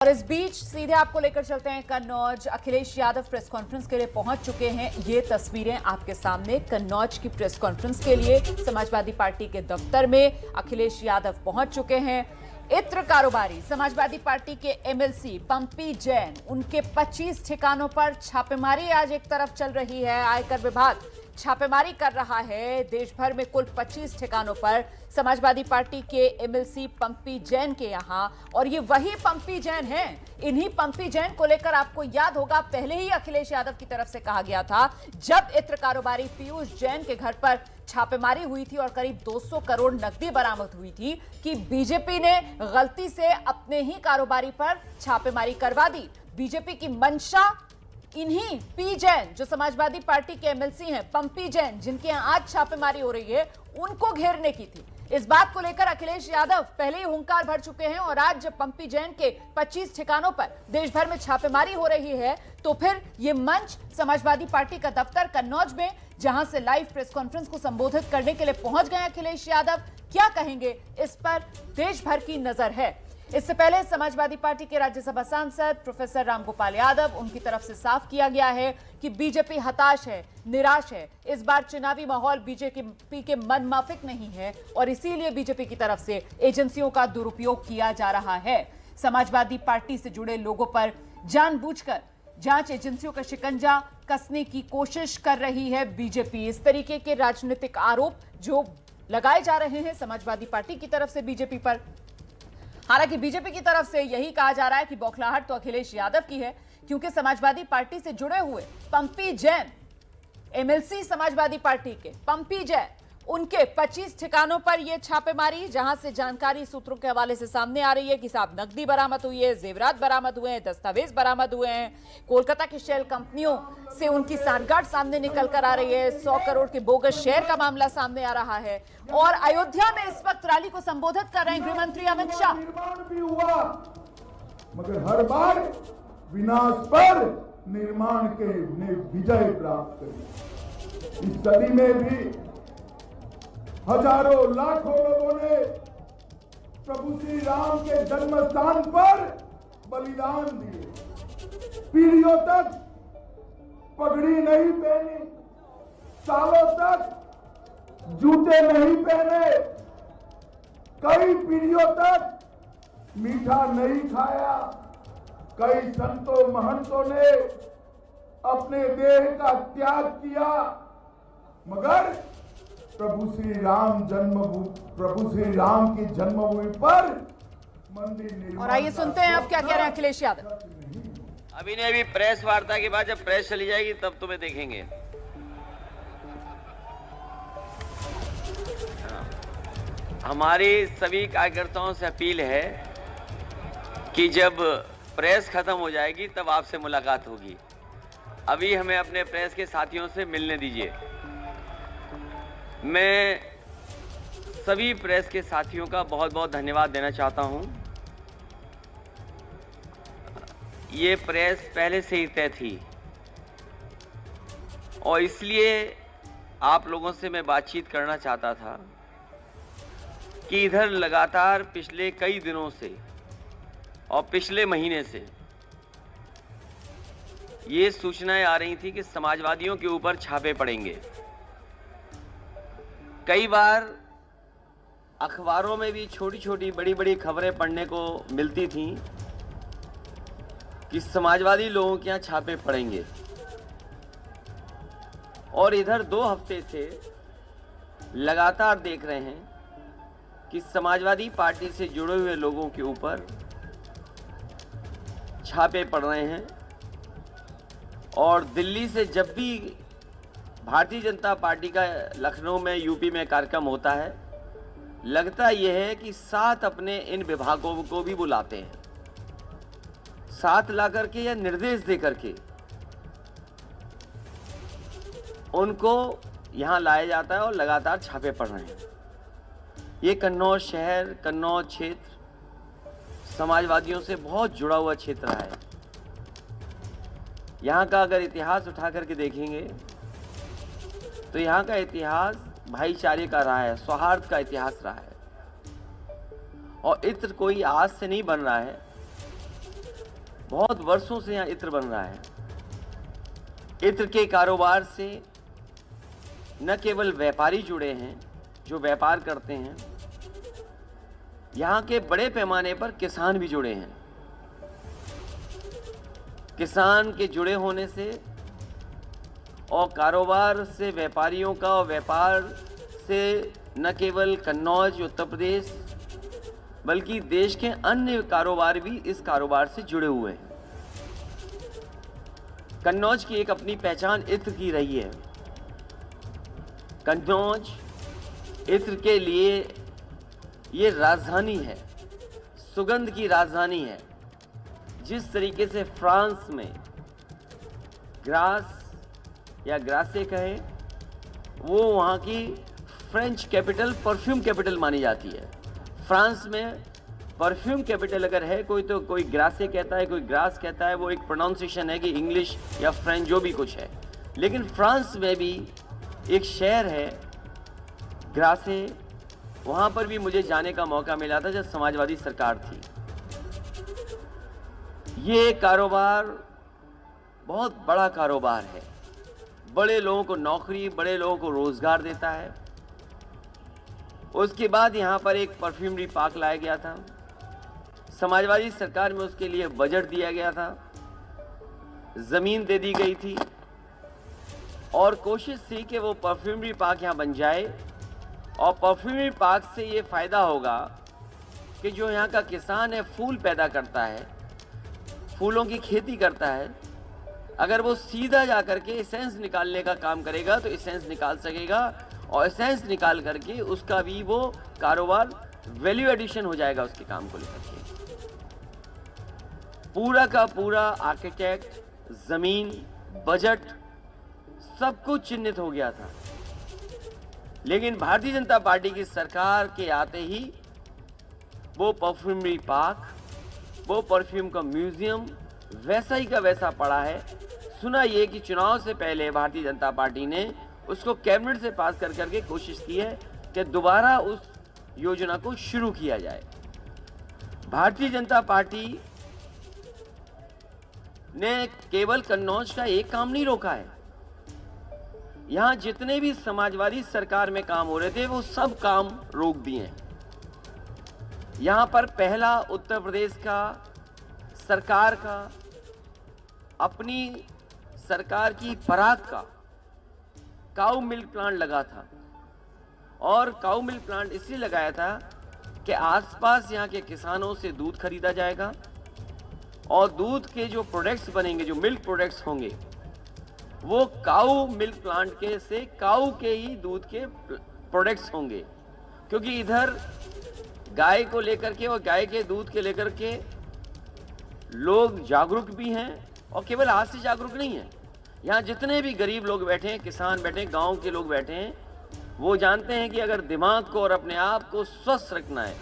और इस बीच सीधे आपको लेकर चलते हैं कन्नौज। अखिलेश यादव प्रेस कॉन्फ्रेंस के लिए पहुंच चुके हैं। ये तस्वीरें आपके सामने कन्नौज की प्रेस कॉन्फ्रेंस के लिए समाजवादी पार्टी के दफ्तर में अखिलेश यादव पहुंच चुके हैं। इत्र कारोबारी समाजवादी पार्टी के एमएलसी पंपी जैन, उनके 25 ठिकानों पर छापेमारी आज एक तरफ चल रही है। आयकर विभाग छापेमारी कर रहा है देश भर में कुल 25 ठिकानों पर समाजवादी पार्टी के एमएलसी पंपी जैन के यहां। और ये वही पंपी जैन हैं। इन्हीं पंपी जैन को लेकर आपको याद होगा पहले ही अखिलेश यादव की तरफ से कहा गया था, जब इत्र कारोबारी पीयूष जैन के घर पर छापेमारी हुई थी और करीब 200 करोड़ नकदी बरामद हुई थी, कि बीजेपी ने गलती से अपने ही कारोबारी पर छापेमारी करवा दी। बीजेपी की मंशा इन्हीं पी जैन, जो समाजवादी पार्टी के एमएलसी हैं, पंपी जैन, जिनके यहां आज छापेमारी हो रही है, उनको घेरने की थी। इस बात को लेकर अखिलेश यादव पहले ही हुंकार भर चुके हैं और आज जब पंपी जैन के 25 ठिकानों पर देश भर में छापेमारी हो रही है, तो फिर ये मंच समाजवादी पार्टी का दफ्तर कन्नौज में, जहां से लाइव प्रेस कॉन्फ्रेंस को संबोधित करने के लिए पहुंच गए अखिलेश यादव, क्या कहेंगे इस पर देश भर की नजर है। इससे पहले समाजवादी पार्टी के राज्यसभा सांसद प्रोफेसर रामगोपाल यादव, उनकी तरफ से साफ किया गया है कि बीजेपी हताश है, निराश है। इस बार चुनावी माहौल बीजेपी के मन माफिक नहीं है और इसीलिए बीजेपी की तरफ से एजेंसियों का दुरुपयोग किया जा रहा है। समाजवादी पार्टी से जुड़े लोगों पर जानबूझकर जांच एजेंसियों का शिकंजा कसने की कोशिश कर रही है बीजेपी। इस तरीके के राजनीतिक आरोप जो लगाए जा रहे हैं समाजवादी पार्टी की तरफ से बीजेपी पर। हालांकि बीजेपी की तरफ से यही कहा जा रहा है कि बौखलाहट तो अखिलेश यादव की है, क्योंकि समाजवादी पार्टी से जुड़े हुए पंपी जैन, एमएलसी समाजवादी पार्टी के पंपी जैन, उनके 25 ठिकानों पर यह छापेमारी, जहां से जानकारी सूत्रों के हवाले से सामने आ रही है कि साहब नकदी बरामद हुई है, जेवरात बरामद हुए हैं, दस्तावेज बरामद हुए हैं। कोलकाता की शेल कंपनियों से उनकी सांठगांठ सामने निकल कर आ रही है। 100 करोड़ के बोगस शेयर का मामला सामने आ रहा है। और अयोध्या में इस वक्त रैली को संबोधित कर रहे हैं गृह मंत्री अमित शाह। निर्माण भी हुआ, मगर हर बार विनाश पर निर्माण के ने विजय प्राप्त करी। इस सदी में भी हजारों लाखों लोगों ने प्रभु श्री राम के जन्म स्थान पर बलिदान दिए। पीढ़ियों तक पगड़ी नहीं पहनी, सालों तक जूते नहीं पहने, कई पीढ़ियों तक मीठा नहीं खाया। कई संतों महंतों ने अपने देह का त्याग किया, मगर प्रभु श्री राम की जन्मभूमि पर मंदिर निर्माण। और आइए सुनते हैं अब क्या कह रहे हैं अखिलेश यादव। अभी नहीं, अभी प्रेस वार्ता के बाद जब प्रेस चली जाएगी तब तुम्हें देखेंगे। हमारी सभी कार्यकर्ताओं से अपील है कि जब प्रेस खत्म हो जाएगी तब आपसे मुलाकात होगी। अभी हमें अपने प्रेस के साथियों से मिलने दीजिए। मैं सभी प्रेस के साथियों का बहुत बहुत धन्यवाद देना चाहता हूं। ये प्रेस पहले से ही तय थी और इसलिए आप लोगों से मैं बातचीत करना चाहता था कि इधर लगातार पिछले कई दिनों से और पिछले महीने से ये सूचनाएं आ रही थी कि समाजवादियों के ऊपर छापे पड़ेंगे। कई बार अखबारों में भी छोटी छोटी बड़ी बड़ी खबरें पढ़ने को मिलती थीं कि समाजवादी लोगों के यहाँ छापे पड़ेंगे। और इधर 2 हफ्ते से लगातार देख रहे हैं कि समाजवादी पार्टी से जुड़े हुए लोगों के ऊपर छापे पड़ रहे हैं। और दिल्ली से जब भी भारतीय जनता पार्टी का लखनऊ में, यूपी में कार्यक्रम होता है, लगता यह है कि साथ अपने इन विभागों को भी बुलाते हैं, साथ ला करके या निर्देश दे करके उनको यहां लाया जाता है और लगातार छापे पड़ रहे हैं। ये कन्नौज शहर, कन्नौज क्षेत्र समाजवादियों से बहुत जुड़ा हुआ क्षेत्र रहा है। यहाँ का अगर इतिहास उठा करके देखेंगे तो यहाँ का इतिहास भाईचारे का रहा है, सौहार्द का इतिहास रहा है। और इत्र कोई आज से नहीं बन रहा है। बहुत वर्षों से यहाँ इत्र बन रहा है। इत्र के कारोबार से न केवल व्यापारी जुड़े हैं जो व्यापार करते हैं, यहाँ के बड़े पैमाने पर किसान भी जुड़े हैं। किसान के जुड़े होने से और कारोबार से व्यापारियों का और व्यापार से न केवल कन्नौज उत्तर प्रदेश बल्कि देश के अन्य कारोबार भी इस कारोबार से जुड़े हुए हैं। कन्नौज की एक अपनी पहचान इत्र की रही है। कन्नौज इत्र के लिए ये राजधानी है, सुगंध की राजधानी है। जिस तरीके से फ्रांस में ग्रास या ग्रासे कहे, वो वहाँ की फ्रेंच कैपिटल, परफ्यूम कैपिटल मानी जाती है। फ्रांस में परफ्यूम कैपिटल अगर है कोई तो कोई ग्रासे कहता है, कोई ग्रास कहता है, वो एक प्रोनाउंसिएशन है कि इंग्लिश या फ्रेंच जो भी कुछ है। लेकिन फ्रांस में भी एक शहर है ग्रासे, वहाँ पर भी मुझे जाने का मौका मिला था जब समाजवादी सरकार थी। ये कारोबार बहुत बड़ा कारोबार है, बड़े लोगों को नौकरी, बड़े लोगों को रोजगार देता है। उसके बाद यहाँ पर एक परफ्यूमरी पार्क लाया गया था। समाजवादी सरकार में उसके लिए बजट दिया गया था, जमीन दे दी गई थी और कोशिश थी कि वो परफ्यूमरी पार्क यहाँ बन जाए। और परफ्यूमरी पार्क से ये फायदा होगा कि जो यहाँ का किसान है, फूल पैदा करता है, फूलों की खेती करता है, अगर वो सीधा जाकर के एसेंस निकालने का काम करेगा तो एसेंस निकाल सकेगा और एसेंस निकाल करके उसका भी वो कारोबार वैल्यू एडिशन हो जाएगा उसके काम को लेकर के। पूरा का पूरा आर्किटेक्ट, जमीन, बजट सब कुछ चिन्हित हो गया था। लेकिन भारतीय जनता पार्टी की सरकार के आते ही वो परफ्यूमरी पार्क, वो परफ्यूम का म्यूजियम वैसा ही का वैसा पड़ा है। सुना ये कि चुनाव से पहले भारतीय जनता पार्टी ने उसको कैबिनेट से पास कर करके कोशिश की है कि दोबारा उस योजना को शुरू किया जाए। भारतीय जनता पार्टी ने केवल कन्नौज का एक काम नहीं रोका है। यहां जितने भी समाजवादी सरकार में काम हो रहे थे वो सब काम रोक दिए हैं। यहां पर पहला उत्तर प्रदेश का सरकार का अपनी सरकार की पराग का काऊ मिल्क प्लांट लगा था और काऊ मिल्क प्लांट इसलिए लगाया था कि आसपास यहाँ के किसानों से दूध खरीदा जाएगा और दूध के जो प्रोडक्ट्स बनेंगे, जो मिल्क प्रोडक्ट्स होंगे, वो काऊ मिल्क प्लांट के से काऊ के ही दूध के प्रोडक्ट्स होंगे। क्योंकि इधर गाय को लेकर के और गाय के दूध के लेकर के लोग जागरूक भी हैं और केवल आज से जागरूक नहीं है। यहाँ जितने भी गरीब लोग बैठे हैं, किसान बैठे हैं, गांव के लोग बैठे हैं, वो जानते हैं कि अगर दिमाग को और अपने आप को स्वस्थ रखना है,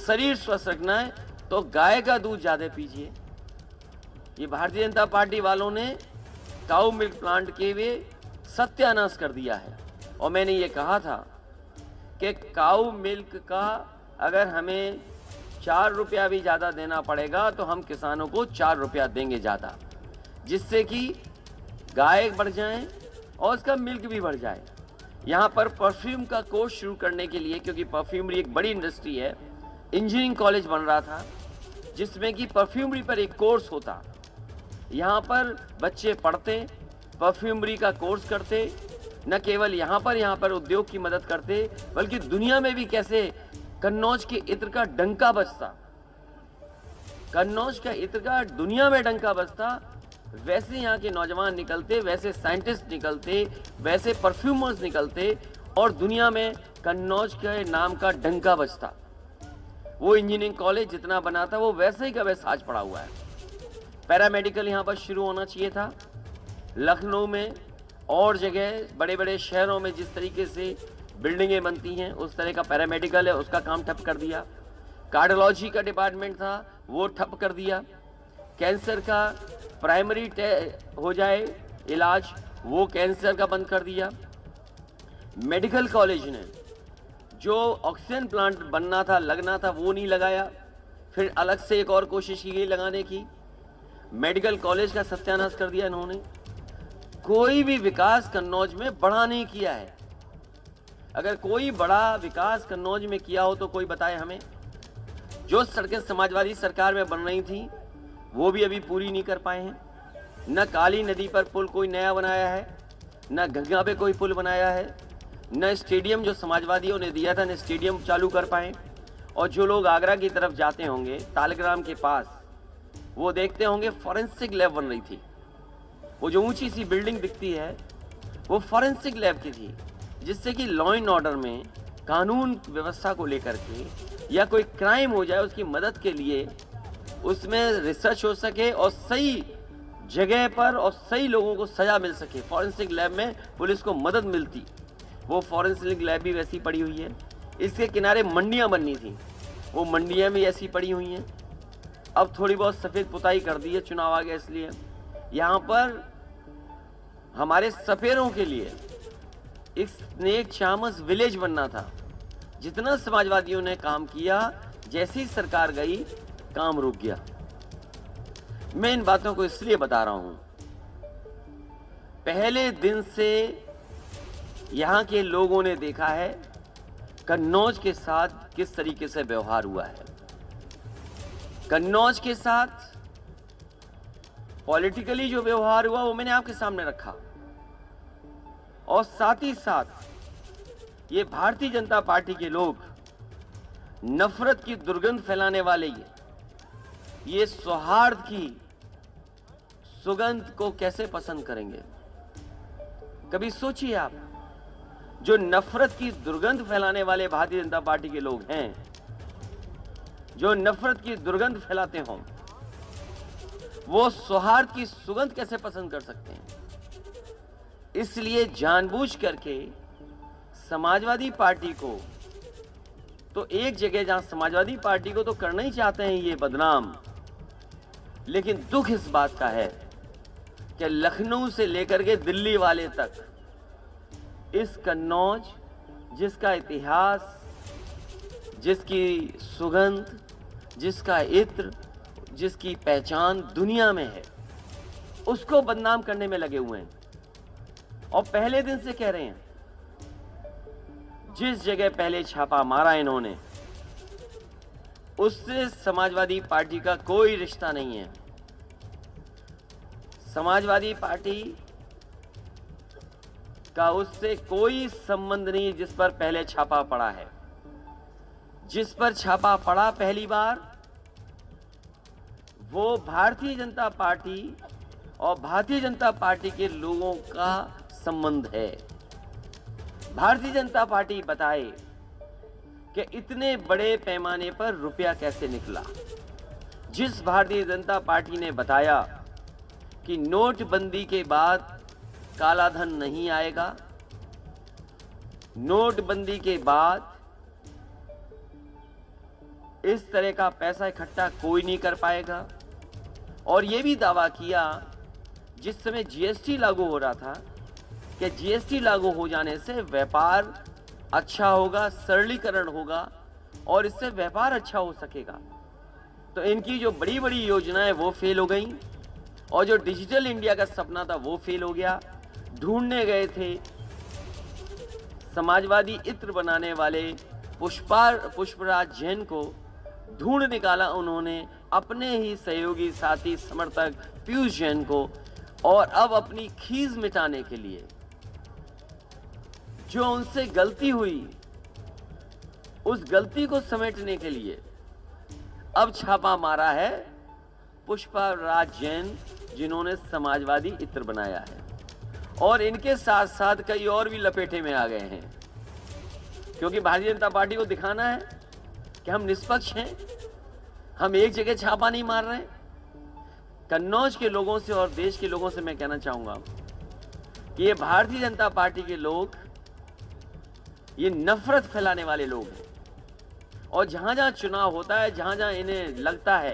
शरीर स्वस्थ रखना है, तो गाय का दूध ज़्यादा पीजिए। ये भारतीय जनता पार्टी वालों ने काऊ मिल्क प्लांट के वे सत्यानाश कर दिया है। और मैंने ये कहा था कि काऊ मिल्क का अगर हमें 4 रुपया भी ज़्यादा देना पड़ेगा तो हम किसानों को 4 रुपया देंगे ज़्यादा, जिससे कि गाय बढ़ जाए और उसका मिल्क भी बढ़ जाए। यहाँ पर परफ्यूम का कोर्स शुरू करने के लिए, क्योंकि परफ्यूमरी एक बड़ी इंडस्ट्री है, इंजीनियरिंग कॉलेज बन रहा था जिसमें कि परफ्यूमरी पर एक कोर्स होता। यहाँ पर बच्चे पढ़ते, परफ्यूमरी का कोर्स करते, न केवल यहाँ पर उद्योग की मदद करते, बल्कि दुनिया में भी कैसे कन्नौज के इत्र का डंका बजता, कन्नौज का इत्र का दुनिया में डंका बजता, वैसे यहाँ के नौजवान निकलते, वैसे साइंटिस्ट निकलते, वैसे परफ्यूमर्स निकलते और दुनिया में कन्नौज के नाम का डंका बजता। वो इंजीनियरिंग कॉलेज जितना बना था वो वैसे ही का वैसा आज पड़ा हुआ है। पैरामेडिकल यहाँ पर शुरू होना चाहिए था। लखनऊ में और जगह बड़े बड़े शहरों में जिस तरीके से बिल्डिंगें बनती हैं उस तरह का पैरामेडिकल है, उसका काम ठप कर दिया। कार्डियोलॉजी का डिपार्टमेंट था वो ठप कर दिया। कैंसर का प्राइमरी हो जाए इलाज, वो कैंसर का बंद कर दिया। मेडिकल कॉलेज ने जो ऑक्सीजन प्लांट बनना था, लगना था, वो नहीं लगाया। फिर अलग से एक और कोशिश की गई लगाने की। मेडिकल कॉलेज का सत्यानाश कर दिया इन्होंने। कोई भी विकास कन्नौज में बड़ा नहीं किया है। अगर कोई बड़ा विकास कन्नौज में किया हो तो कोई बताए हमें। जो सड़कें समाजवादी सरकार में बन रही थी वो भी अभी पूरी नहीं कर पाए हैं। न काली नदी पर पुल कोई नया बनाया है, न गंगा पे कोई पुल बनाया है, न स्टेडियम जो समाजवादियों ने दिया था न स्टेडियम चालू कर पाए। और जो लोग आगरा की तरफ जाते होंगे तालग्राम के पास, वो देखते होंगे फॉरेंसिक लैब बन रही थी। वो जो ऊंची सी बिल्डिंग दिखती है वो फॉरेंसिक लैब की थी, जिससे कि लॉ एंड ऑर्डर में कानून व्यवस्था को लेकर के या कोई क्राइम हो जाए उसकी मदद के लिए उसमें रिसर्च हो सके और सही जगह पर और सही लोगों को सजा मिल सके। फॉरेंसिक लैब में पुलिस को मदद मिलती। वो फॉरेंसिक लैब भी वैसी पड़ी हुई है। इसके किनारे मंडियां बननी थी, वो मंडियां भी ऐसी पड़ी हुई हैं। अब थोड़ी बहुत सफ़ेद पुताई कर दी है, चुनाव आ गया इसलिए। यहाँ पर हमारे सपेरों के लिए एक स्नेक चामस विलेज बनना था। जितना समाजवादियों ने काम किया, जैसी सरकार गई काम रुक गया। मैं इन बातों को इसलिए बता रहा हूं, पहले दिन से यहां के लोगों ने देखा है कन्नौज के साथ किस तरीके से व्यवहार हुआ है। कन्नौज के साथ पॉलिटिकली जो व्यवहार हुआ वो मैंने आपके सामने रखा, और साथ ही साथ ये भारतीय जनता पार्टी के लोग नफरत की दुर्गंध फैलाने वाले ये सौहार्द की सुगंध को कैसे पसंद करेंगे। कभी सोचिए आप, जो नफरत की दुर्गंध फैलाने वाले भारतीय जनता पार्टी के लोग हैं, जो नफरत की दुर्गंध फैलाते हों, वो सौहार्द की सुगंध कैसे पसंद कर सकते हैं। इसलिए जानबूझ करके समाजवादी पार्टी को तो एक जगह जहां समाजवादी पार्टी को तो करना ही चाहते हैं ये बदनाम, लेकिन दुख इस बात का है कि लखनऊ से लेकर के दिल्ली वाले तक इस कन्नौज, जिसका इतिहास, जिसकी सुगंध, जिसका इत्र, जिसकी पहचान दुनिया में है, उसको बदनाम करने में लगे हुए हैं। और पहले दिन से कह रहे हैं, जिस जगह पहले छापा मारा इन्होंने, उससे समाजवादी पार्टी का कोई रिश्ता नहीं है। समाजवादी पार्टी का उससे कोई संबंध नहीं जिस पर पहले छापा पड़ा है। जिस पर छापा पड़ा पहली बार, वो भारतीय जनता पार्टी और भारतीय जनता पार्टी के लोगों का संबंध है। भारतीय जनता पार्टी बताए कि इतने बड़े पैमाने पर रुपया कैसे निकला। जिस भारतीय जनता पार्टी ने बताया कि नोटबंदी के बाद काला धन नहीं आएगा, नोटबंदी के बाद इस तरह का पैसा इकट्ठा कोई नहीं कर पाएगा, और यह भी दावा किया जिस समय जीएसटी लागू हो रहा था कि जीएसटी लागू हो जाने से व्यापार अच्छा होगा, सरलीकरण होगा और इससे व्यापार अच्छा हो सकेगा। तो इनकी जो बड़ी बड़ी योजनाएं वो फेल हो गई, और जो डिजिटल इंडिया का सपना था वो फेल हो गया। ढूंढने गए थे समाजवादी इत्र बनाने वाले पुष्पराज जैन को, ढूंढ निकाला उन्होंने अपने ही सहयोगी साथी समर्थक पीयूष जैन को, और अब अपनी खीज मिटाने के लिए, जो उनसे गलती हुई, उस गलती को समेटने के लिए अब छापा मारा है पुष्पराज जैन, जिन्होंने समाजवादी इत्र बनाया है। और इनके साथ साथ कई और भी लपेटे में आ गए हैं, क्योंकि भारतीय जनता पार्टी को दिखाना है कि हम निष्पक्ष हैं, हम एक जगह छापा नहीं मार रहे। कन्नौज के लोगों से और देश के लोगों से मैं कहना चाहूंगा कि ये भारतीय जनता पार्टी के लोग ये नफरत फैलाने वाले लोग हैं, और जहां जहां चुनाव होता है, जहां जहां इन्हें लगता है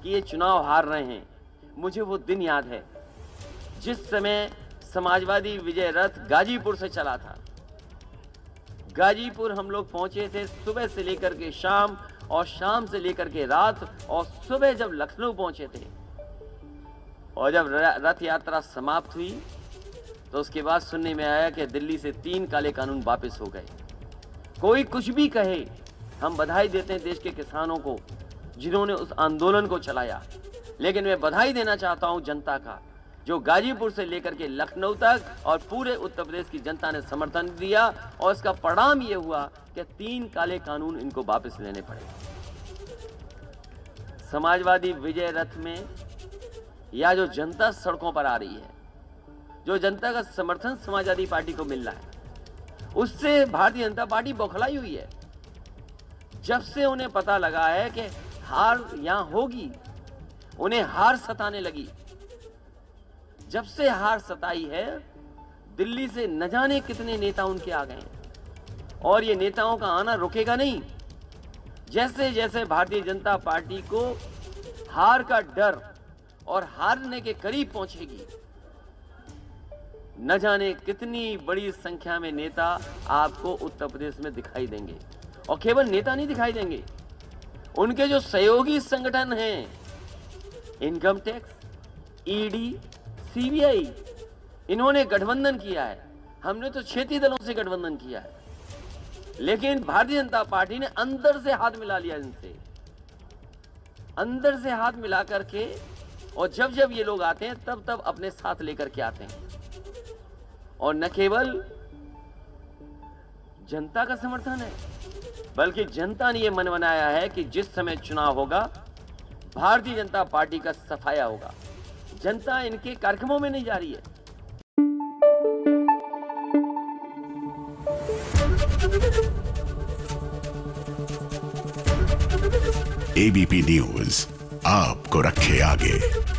कि ये चुनाव हार रहे हैं, मुझे वो दिन याद है जिस समय समाजवादी विजय रथ गाजीपुर से चला था। गाजीपुर हम लोग पहुंचे थे सुबह से लेकर के शाम, और शाम से लेकर के रात, और सुबह जब लखनऊ पहुंचे थे और जब रथ यात्रा समाप्त हुई तो उसके बाद सुनने में आया कि दिल्ली से 3 काले कानून वापस हो गए। कोई कुछ भी कहे, हम बधाई देते हैं देश के किसानों को जिन्होंने उस आंदोलन को चलाया, लेकिन मैं बधाई देना चाहता हूं जनता का, जो गाजीपुर से लेकर के लखनऊ तक और पूरे उत्तर प्रदेश की जनता ने समर्थन दिया, और इसका परिणाम यह हुआ कि 3 काले कानून इनको वापस लेने पड़े। समाजवादी विजय रथ में या जो जनता सड़कों पर आ रही है, जो जनता का समर्थन समाजवादी पार्टी को मिल रहा है, उससे भारतीय जनता पार्टी बौखलाई हुई है। जब से उन्हें पता लगा है कि हार यहां होगी, उन्हें हार सताने लगी। जब से हार सताई है, दिल्ली से न जाने कितने नेता उनके आ गए, और ये नेताओं का आना रुकेगा नहीं। जैसे जैसे भारतीय जनता पार्टी को हार का डर और हारने के करीब पहुंचेगी, न जाने कितनी बड़ी संख्या में नेता आपको उत्तर प्रदेश में दिखाई देंगे। और केवल नेता नहीं दिखाई देंगे, उनके जो सहयोगी संगठन हैं, इनकम टैक्स, ईडी, सीबीआई, इन्होंने गठबंधन किया है। हमने तो क्षेत्रीय दलों से गठबंधन किया है, लेकिन भारतीय जनता पार्टी ने अंदर से हाथ मिला लिया इनसे, अंदर से हाथ मिला करके, और जब जब ये लोग आते हैं तब तब अपने साथ लेकर के आते हैं। और न केवल जनता का समर्थन है, बल्कि जनता ने यह मन बनाया है कि जिस समय चुनाव होगा, भारतीय जनता पार्टी का सफाया होगा। जनता इनके कार्यक्रमों में नहीं जा रही है। एबीपी न्यूज आपको रखे आगे।